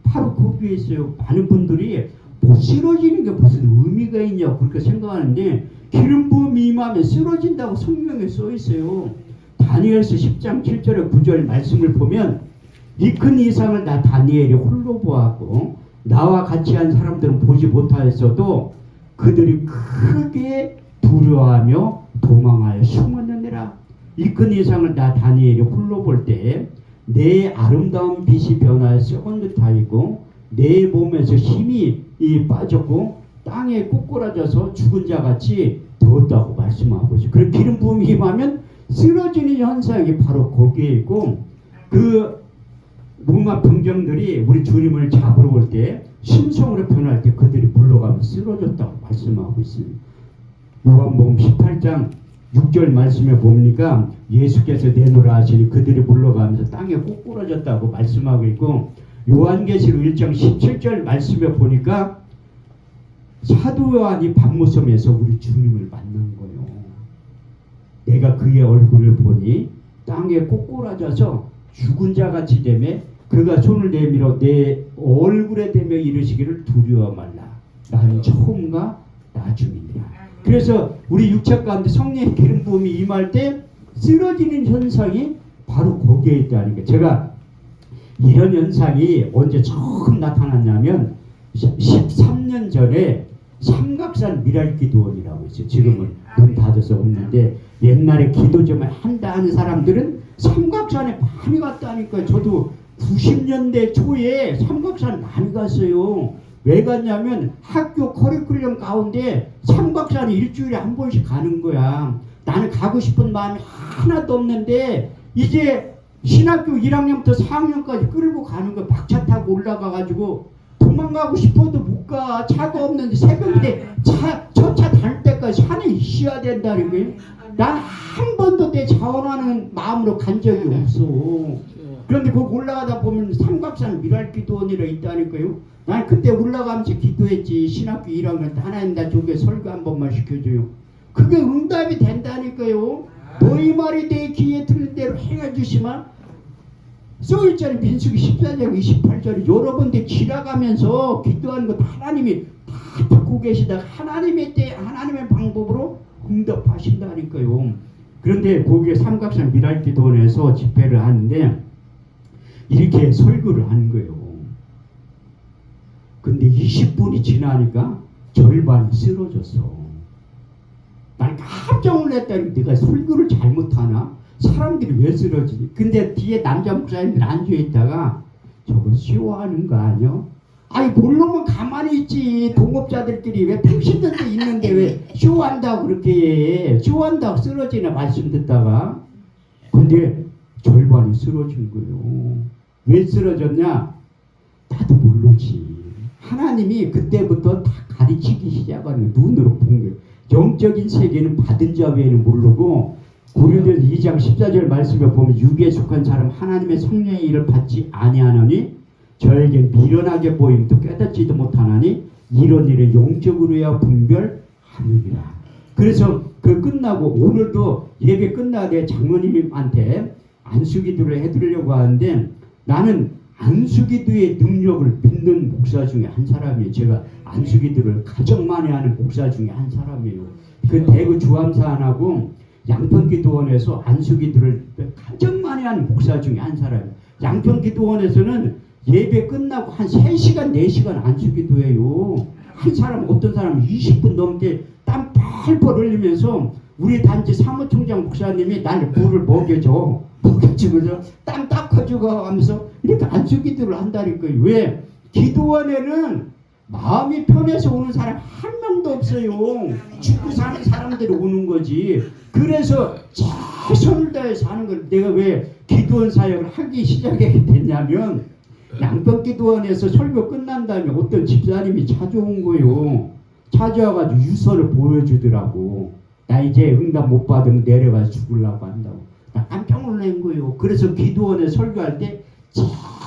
A: 바로 거기에 있어요. 많은 분들이 뭐 쓰러지는 게 무슨 의미가 있냐고 그렇게 생각하는데, 기름 부음이 임하면 쓰러진다고 성경에 써 있어요. 다니엘서 10장 7절에 9절 말씀을 보면, 이 큰 이상을 나 다니엘이 홀로 보았고 나와 같이 한 사람들은 보지 못하였어도 그들이 크게 두려워하며 도망하여 숨었느니라. 이 큰 이상을 나 다니엘이 홀로 볼 때 내 아름다운 빛이 변하여 썩은 듯하이고 내 몸에서 힘이 빠졌고 땅에 꼬꾸라져서 죽은 자같이 되었다고 말씀하고 있어요. 그리고 기름 부음이 임하면 쓰러지는 현상이 바로 거기에 있고, 그 로마 병정들이 우리 주님을 잡으러 올 때 심성으로 변할 때 그들이 물러가면 쓰러졌다고 말씀하고 있습니다. 요한복음 18장 6절 말씀에 보니까 예수께서 내놓으라 하시니 그들이 물러가면서 땅에 꼬꾸라졌다고 말씀하고 있고, 요한계시록 1장 17절 말씀에 보니까 사도 요한이 밤모섬에서 우리 주님을 만난 거예요. 내가 그의 얼굴을 보니 땅에 꼬꾸라져서 죽은 자같이 되며 그가 손을 내밀어 내 얼굴에 대며 이르시기를 두려워 말라. 나는 처음과 나중이니라. 그래서 우리 육체 가운데 성령의 기름 부음이 임할 때 쓰러지는 현상이 바로 거기에 있다는 거예요. 제가 이런 현상이 언제 처음 나타났냐면 13년 전에 삼각산 미랄기도원이라고 있어요. 지금은 문 닫아서 없는데, 옛날에 기도 좀 한다 하는 사람들은 삼각산에 많이 갔다니까요. 저도 90년대 초에 삼각산 많이 갔어요. 왜 갔냐면 학교 커리큘럼 가운데 삼각산에 일주일에 한 번씩 가는 거야. 나는 가고 싶은 마음이 하나도 없는데 이제 신학교 1학년부터 4학년까지 끌고 가는 거야. 막차 타고 올라가가지고 도망가고 싶어도 못 가. 차가 없는데 새벽에 저 차 다닐 때까지 산에 있어야 된다는 거예요. 난 한 번도 내 자원하는 마음으로 간 적이 없어. 그런데 거기 올라가다 보면 삼각산 미랄기도원이라 있다니까요. 난 그때 올라가면서 기도했지. 신학교 1학년 때 하나님 나 저게 설교 한 번만 시켜줘요. 그게 응답이 된다니까요. 너희 말이 내 귀에 들은 대로 행해주시면 써있잖아요. 민수기 14장 28절에 여러분들 지나가면서 기도하는 것 하나님이 다 듣고 계시다가 하나님의 때 하나님의 방법으로 응답하신다니까요. 그런데 거기에 삼각산 미랄기도원에서 집회를 하는데 이렇게 설교를 하는 거예요. 근데 20분이 지나니까 절반이 쓰러졌어. 난 깜짝 놀랐다니, 내가 설교를 잘못하나? 사람들이 왜 쓰러지지? 근데 뒤에 남자 목사님들 앉아있다가 저거 쇼하는 거 아니야? 아니 모르면 가만히 있지. 동업자들끼리 왜 평신도에 있는데 왜 쇼한다고 그렇게 해. 쇼한다고 쓰러지나 말씀 듣다가. 근데 절반이 쓰러진 거예요. 왜 쓰러졌냐? 나도 모르지. 하나님이 그때부터 다 가르치기 시작하는 거예요. 눈으로 본 거예요. 영적인 세계는 받은 자 외에는 모르고, 고린도서 2장 14절 말씀에 보면 육에 속한 사람 하나님의 성령의 일을 받지 아니하노니 저에게 미련하게 보임도 깨닫지도 못하나니 이런 일을 영적으로야 분별하느니라. 그래서 그 끝나고 오늘도 예배 끝나게 장로님한테 안수기도를 해드리려고 하는데 나는 안수기도의 능력을 믿는 목사 중에 한 사람이에요. 제가 안수기도를 가장 많이 하는 목사 중에 한 사람이에요. 그 대구 주암사안하고 양평기도원에서 안수기도를 가장 많이 하는 목사 중에 한 사람이에요. 양평기도원에서는 예배 끝나고 한 3시간, 4시간 안수기도해요. 한 사람, 어떤 사람은 20분 넘게 땀 펄펄 흘리면서 우리 단지 사무총장 목사님이 나를 물을 먹여줘. 먹여주면서 땀 닦아주고 하면서 이렇게 안수기도를 한다니까요. 왜? 기도원에는 마음이 편해서 오는 사람 한 명도 없어요. 죽고 사는 사람들이 오는 거지. 그래서 최선을 다해서 하는 걸 내가 왜 기도원 사역을 하기 시작하게 됐냐면 양평기도원에서 설교 끝난 다음에 어떤 집사님이 찾아온 거예요. 찾아와가지고 유서를 보여주더라고. 나 이제 응답 못 받으면 내려가서 죽으려고 한다고. 나 깜짝 놀란 거예요. 그래서 기도원에 설교할 때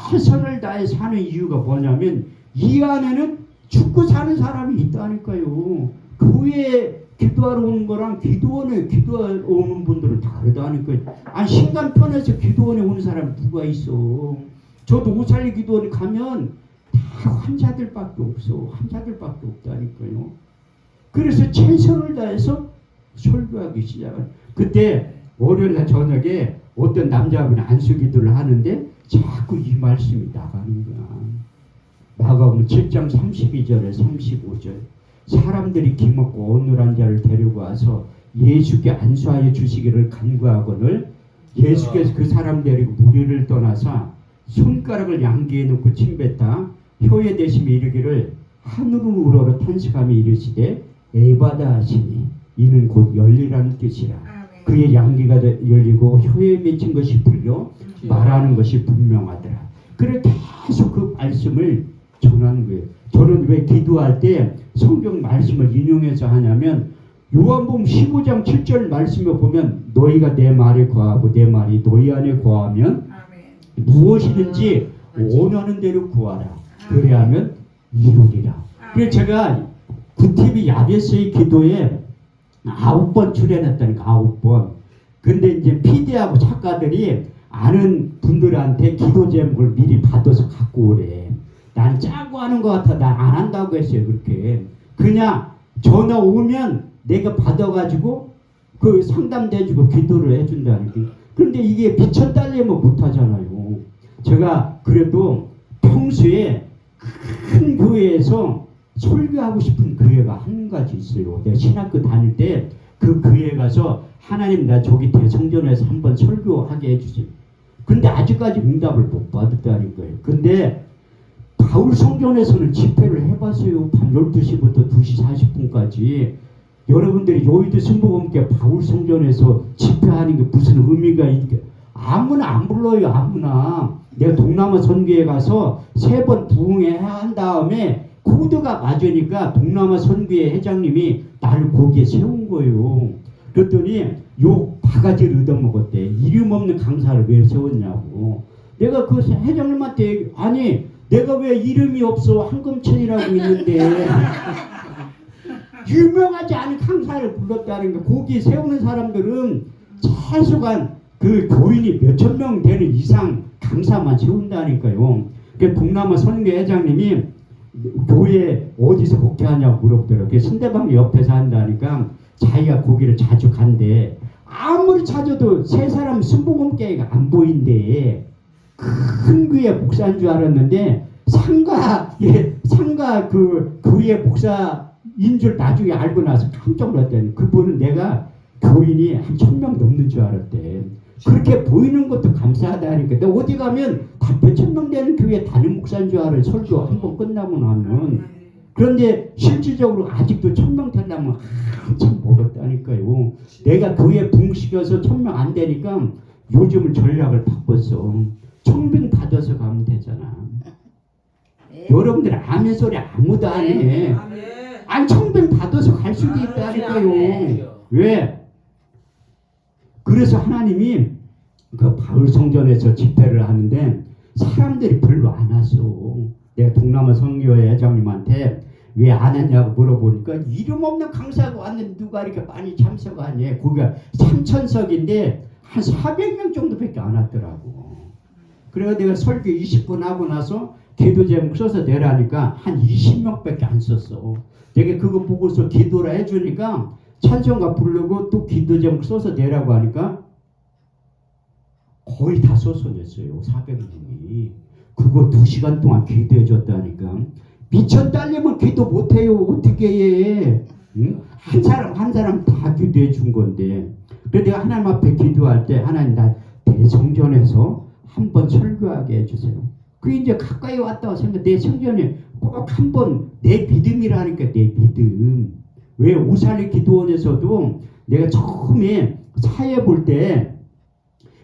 A: 최선을 다해서 하는 이유가 뭐냐면 이 안에는 죽고 사는 사람이 있다니까요. 교회에 기도하러 오는 거랑 기도원에 기도하러 오는 분들은 다르다니까요. 아니 신간 편에서 기도원에 오는 사람이 누가 있어. 저도 오살리 기도원에 가면 다 환자들밖에 없어. 환자들밖에 없다니까요. 그래서 최선을 다해서 설교하기 시작한. 그때 월요일날 저녁에 어떤 남자분이 안수기도를 하는데 자꾸 이 말씀이 나가는 거야. 마가복음 7장 32절에 35절. 사람들이 기먹고 어눌한 자를 데리고 와서 예수께 안수하여 주시기를 간구하거늘 예수께서 그 사람 데리고 무리를 떠나서 손가락을 양귀에 넣고 침뱉다 혀에 대심이 이르기를 하늘을 우러러 탄식하며 이르시되 에바다 하시니 이는 곧 열리라는 뜻이라. 그의 양귀가 열리고 혀에 맺힌 것이 풀려 말하는 것이 분명하더라. 그래 계속 그 말씀을 전하는 거예요. 저는 왜 기도할 때 성경 말씀을 인용해서 하냐면 요한복음 15장 7절 말씀에 보면 너희가 내 말에 거하고 내 말이 너희 안에 거하면 무엇이든지 원하는 대로 구하라. 그래야면 이루리라. 그래서 제가 구티비 야베스의 기도에 9번 출연했다니까 9번. 근데 이제 PD하고 작가들이 아는 분들한테 기도 제목을 미리 받아서 갖고 오래. 난 짜고 하는 것 같아. 난 안 한다고 했어요. 그렇게. 그냥 전화 오면 내가 받아가지고 그 상담돼주고 기도를 해준다니까. 그런데 이게 비천달래면 못하잖아요. 제가 그래도 평소에 큰 교회에서 설교하고 싶은 교회가 한 가지 있어요. 내가 신학교 다닐 때 그 교회에 가서 하나님 나 저기 대성전에서 한번 설교하게 해주세요. 근데 아직까지 응답을 못 받았다는 거예요. 근데 바울 성전에서는 집회를 해봤어요. 밤 12시부터 2시 40분까지. 여러분들이 여의도 승복음께 바울 성전에서 집회하는 게 무슨 의미가 있게 아무나 안 불러요. 아무나. 내가 동남아 선교에 가서 3번 부흥회 한 다음에 코드가 맞으니까 동남아 선교회 회장님이 나를 거기에 세운 거예요. 그랬더니 욕 바가지를 얻어먹었대. 이름 없는 강사를 왜 세웠냐고. 내가 그 회장님한테 아니 내가 왜 이름이 없어 한금천이라고 있는데 유명하지 않은 강사를 불렀다는 거. 거기 세우는 사람들은 최소한 그 교인이 몇천 명 되는 이상 강사만 세운다니까요. 그 동남아 선교 회장님이 교회 어디서 목회하냐고 물어보더라고요. 그 신대방 옆에서 한다니까 자기가 거기를 자주 간대. 아무리 찾아도 세 사람 순복음교회가 안 보인대. 큰 교회 목사인 줄 알았는데 상가 그 교회 목사인 줄 나중에 알고 나서 깜짝 놀랐다니. 그분은 내가 교인이 한 1000명 넘는 줄 알았대. 그렇게 보이는 것도 감사하다니까. 내가 어디 가면 다 몇천 명 되는 교회 담임 목사인 줄 알아요. 설교 한 번 끝나고 나면. 그런데 실질적으로 아직도 1000명 되려면 한참 멀었다니까요. 내가 교회 붕시켜서 1000명 안 되니까 요즘은 전략을 바꿨어. 청빙 받아서 가면 되잖아.
B: 네.
A: 여러분들 아멘 소리 아무도 안 해. 아니 청빙 받아서 갈 수도 있다니까요. 왜? 그래서 하나님이 그 바울 성전에서 집회를 하는데 사람들이 별로 안 왔어. 내가 동남아 선교회 회장님한테 왜 안 왔냐고 물어보니까 이름 없는 강사가 왔는데 누가 이렇게 많이 참석하냐. 거기가 3000석인데 한 400명 정도밖에 안 왔더라고. 그래서 내가 설교 20분 하고 나서 기도 제목 써서 내라니까 한 20명밖에 안 썼어. 내가 그거 보고서 기도를 해주니까 찬송가 부르고 또 기도 제목 써서 내라고 하니까 거의 다 써서 냈어요. 400명이. 그거 2시간 동안 기도해 줬다니까. 미천 딸리면 기도 못해요. 어떻게 해. 응? 한 사람 다 기도해 준 건데. 그래서 내가 하나님 앞에 기도할 때 하나님 나 대성전에서 한번 설교하게 해주세요. 그 이제 가까이 왔다고 생각. 내 성전에 꼭 한번 내 믿음이라니까. 내 믿음. 왜 오살리 기도원에서도 내가 처음에 사회 볼 때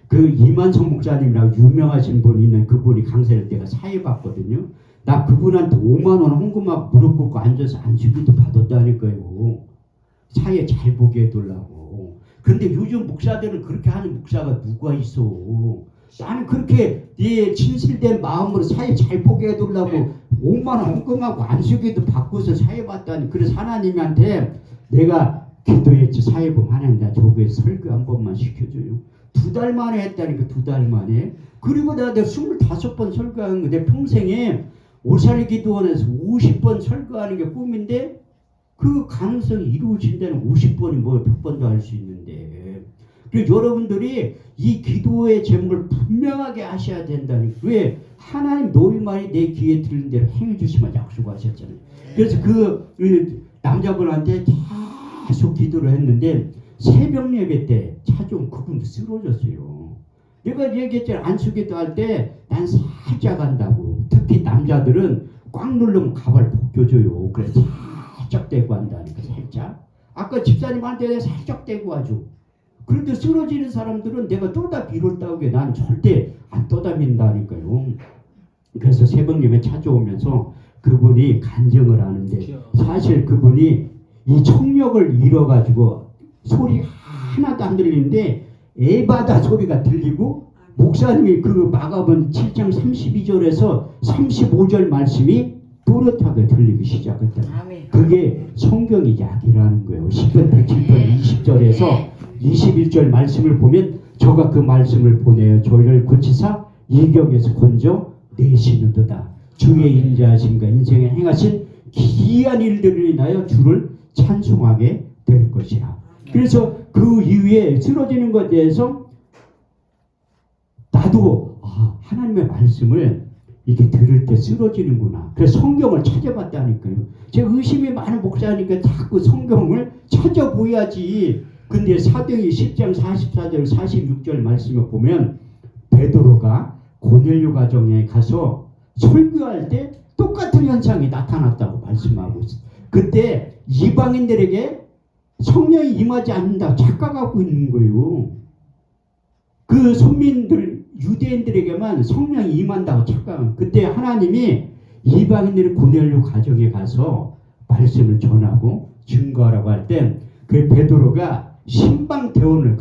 A: 그 이만성 목사님이라고 유명하신 분이 있는 그분이 강세를 내가 사회 봤거든요. 나 그분한테 5만 원 헌금하고 무릎 꿇고 앉아서 안수기도 받았다니까요. 사회 잘 보게 해달라고. 근데 요즘 목사들은 그렇게 하는 목사가 누가 있어. 나는 그렇게 네 진실된 마음으로 사회 잘 보게 해달라고 5만 원 헌금하고 안수기도 받고서 사회 봤다니. 그래서 하나님한테 내가 기도했지. 사회 보면 하나님 나 저거에 설교 한 번만 시켜줘요. 2달 만에 했다니까. 2달 만에. 그리고 내가 25번 설교하는 거. 내 평생에 오살리 기도원에서 50번 설교하는 게 꿈인데 그 가능성이 이루어진다는 50번이 뭐 100번도 할 수 있는데. 그리고 여러분들이 이 기도의 제목을 분명하게 하셔야 된다니. 왜? 하나님 너희 말이 내 귀에 들린 대로 행해 주시면 약속하셨잖아요. 그래서 그 남자분한테 계속 기도를 했는데 새벽 예배 때 찾아온 그분도 쓰러졌어요. 내가 얘기했잖아. 안수기도 할 때 난 살짝 한다고. 특히 남자들은 꽉 누르면 가발 벗겨줘요. 그래서 살짝 대고 한다니까. 살짝. 아까 집사님한테 내가 살짝 대고 하죠. 그런데 쓰러지는 사람들은 내가 떠다 빌었다고 해. 난 절대 안 떠다민다니까요. 그래서 새벽 예배 찾아오면서 그분이 간증을 하는데 사실 그분이 이 청력을 잃어가지고 소리 하나도 안 들리는데 에바다 소리가 들리고 목사님이 그 마가복음 7장 32절에서 35절 말씀이 또렷하게 들리기 시작했다. 그게 성경이 약이라는 거예요. 시편 107편 20절에서 21절 말씀을 보면 저가 그 말씀을 보내요. 저희를 고치사 이경에서 건져 내시는도다. 주의 인자하심과 인생에 행하신 기이한 일들을 인하여 주를 찬송하게 될 것이라. 그래서 그 이후에 쓰러지는 것에 대해서 나도 하나님의 말씀을 이렇게 들을 때 쓰러지는구나. 그래서 성경을 찾아봤다니까요. 제가 의심이 많은 목사니까 자꾸 성경을 찾아보야지. 근데 사도행전 10장 44절 46절 말씀을 보면 베드로가 고넬료 가정에 가서 설교할 때 똑같은 현상이 나타났다고 말씀하고 있어요. 그때 이방인들에게 성령이 임하지 않는다 착각하고 있는 거예요. 그 선민들 유대인들에게만 성령이 임한다고 착각한. 그때 하나님이 이방인들의 고넬료 가정에 가서 말씀을 전하고 증거하라고 할 때 그 베드로가 신방대원을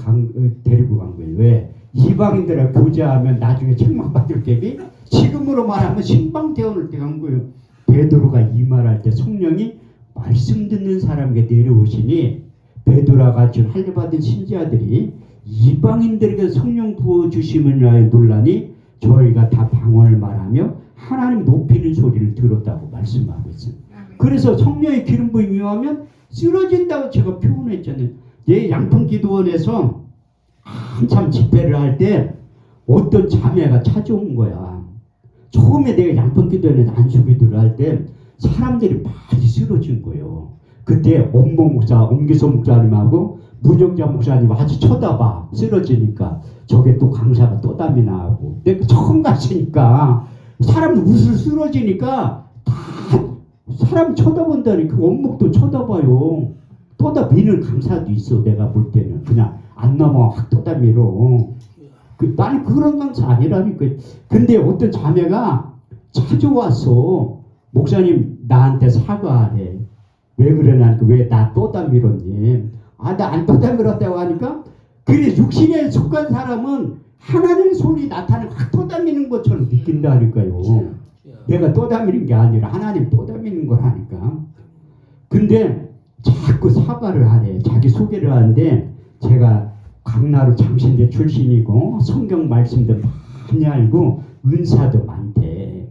A: 데리고 간 거예요. 왜? 이방인들하고 교제하면 나중에 책망받을 계기. 지금으로 말하면 신방대원을 간 거예요. 베드로가 이 말할 때 성령이 말씀 듣는 사람에게 내려오시니 베드로와 같이 할례받은 신자들이 이방인들에게 성령 부어주심을 위하여 논란이 저희가 다 방언을 말하며 하나님 높이는 소리를 들었다고 말씀하고 있어요. 그래서 성령의 기름 부음이 임하면 쓰러진다고 제가 표현했잖아요. 예, 양평기도원에서 한참 집회를 할 때 어떤 자매가 찾아온 거야. 처음에 내가 양평기도원에서 안수기도를 할 때 사람들이 많이 쓰러진 거예요. 그때 엄몽 목사, 엄기소 목사님하고 문영자 목사님 아주 쳐다봐. 쓰러지니까. 저게 또 강사가 또 담이 나오고. 내가 처음 갔으니까 사람들 무술 쓰러지니까 다 사람 쳐다본다니까. 원목도 쳐다봐요. 또다 미는 강사도 있어. 내가 볼 때는 그냥 안 넘어 확 또다 밀어. 나는 그런 강사 아니라니까. 근데 어떤 자매가 찾아왔어. 목사님 나한테 사과하래. 왜 그러냐니까. 왜 나 또다 밀었니? 나 안 또다 밀었다고 하니까 그래 육신에 속한 사람은 하나님의 소리 나타나면 확 또다 미는 것처럼 느낀다니까요. 내가 또다 미는 게 아니라 하나님 또다 미는 거라니까. 근데 자꾸 사과를 하래. 자기 소개를 하는데 제가 강나루 장신대 출신이고 성경 말씀도 많이 알고 은사도 많대.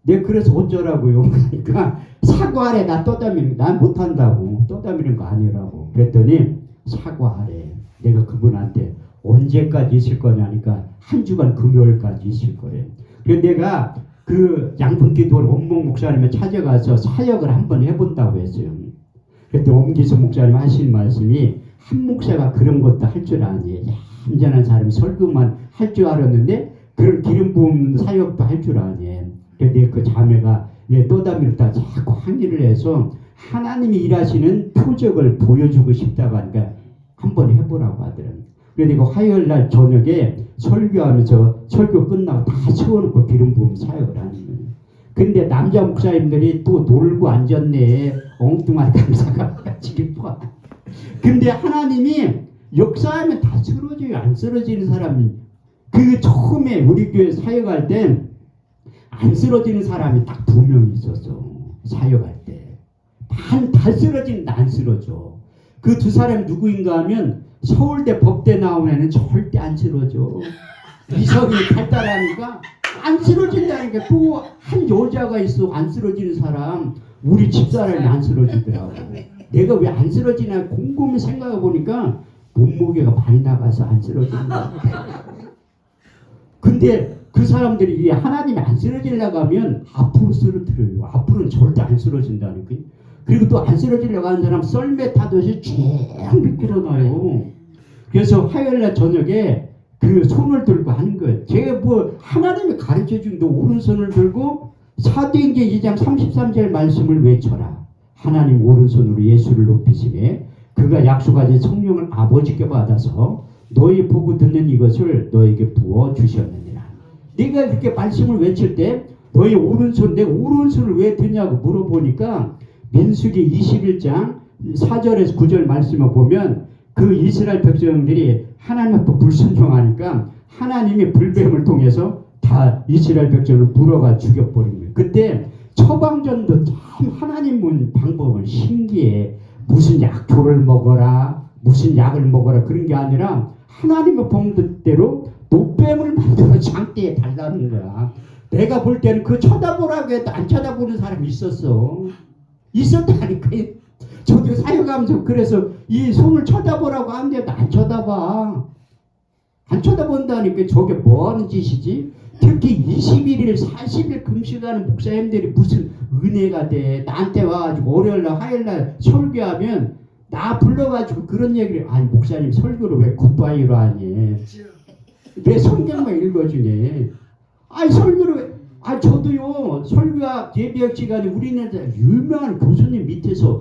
A: 내가 그래서 어쩌라고요? 그러니까 사과하래. 나 떠다니는 난 못한다고. 떠다니는 거 아니라고. 그랬더니 사과하래. 내가 그분한테 언제까지 있을 거냐니까 한 주간 금요일까지 있을 거래. 그래서 내가 그 양분기도를 원목 목사님을 찾아가서 사역을 한번 해본다고 했어요. 그때 엄기수 목사님 하신 말씀이 한 목사가 그런 것도 할 줄 아니. 얌전한 사람이 설교만 할 줄 알았는데 그런 기름 부은 사역도 할 줄 아니. 그런데 그 자매가 내 떠다밀다 자꾸 항의를 해서 하나님이 일하시는 표적을 보여주고 싶다고 하니까 한번 해보라고 하더라고요. 그래서 화요일 날 저녁에 설교하면서 설교 끝나고 다 세워놓고 기름 부음 사역을 하는 거예요. 근데 남자 목사님들이 또 놀고 앉았네. 엉뚱한 감사가 지금. 근데 하나님이 역사하면 다 쓰러져요. 안 쓰러지는 사람이. 그 처음에 우리 교회 사역할 때 안 쓰러지는 사람이 딱 2명 있었어. 사역할 때. 다 쓰러지는데 안 쓰러져. 그 2사람이 누구인가 하면 서울대 법대 나온 애는 절대 안 쓰러져. 이성이 발달하니까 안 쓰러진다니까. 또 한 여자가 있어. 안 쓰러지는 사람. 우리 집사람이 안 쓰러지더라고. 내가 왜 안 쓰러지나 곰곰이 생각해 보니까 몸무게가 많이 나가서 안 쓰러지는 거야. 근데 그 사람들이 하나님이 안 쓰러지려고 하면 앞으로 쓰러뜨려요. 앞으로는 절대 안 쓰러진다니까. 그리고 또 안 쓰러지려고 하는 사람 썰매 타듯이 쭉 미끄러져요. 그래서 화요일날 저녁에 그 손을 들고 하는 거예요. 제가 뭐 하나님이 가르쳐준 데 오른손을 들고 사도행전 2장 33절 말씀을 외쳐라. 하나님 오른손으로 예수를 높이시네. 그가 약속하신 성령을 아버지께 받아서 너희 보고 듣는 이것을 너에게 부어 주셨느니라. 네가 이렇게 말씀을 외칠 때 너희 오른손, 내 오른손을 왜 드냐고 물어보니까 민수기 21장 4절에서 9절 말씀을 보면 그 이스라엘 백성들이 하나님 앞에 불순종하니까 하나님이 불뱀을 통해서 다 이스라엘 백성을 물어가 죽여버린 거예요. 그때 처방전도 참 하나님 방법은 신기해. 무슨 약초를 먹어라, 무슨 약을 먹어라 그런 게 아니라 하나님의 법대로 노뱀을 만들어 장대에 달라는 거야. 내가 볼 때는 그 쳐다보라고 해도 안 쳐다보는 사람이 있었어. 있었다니까. 저도 사역하면서 그래서 이 손을 쳐다보라고 하는데도 안 쳐다봐. 안 쳐다본다니까. 저게 뭐 하는 짓이지? 특히 21일 40일 금식하는 목사님들이 무슨 은혜가 돼. 나한테 와가지고 월요일날 화요일날 설교하면 나 불러가지고 그런 얘기를. 아니 목사님 설교를 왜 굿바이로 하니? 왜 성경만 읽어주니? 아니 설교를 왜? 아 저도요 설교학 예비학 시간에 우리나라 유명한 교수님 밑에서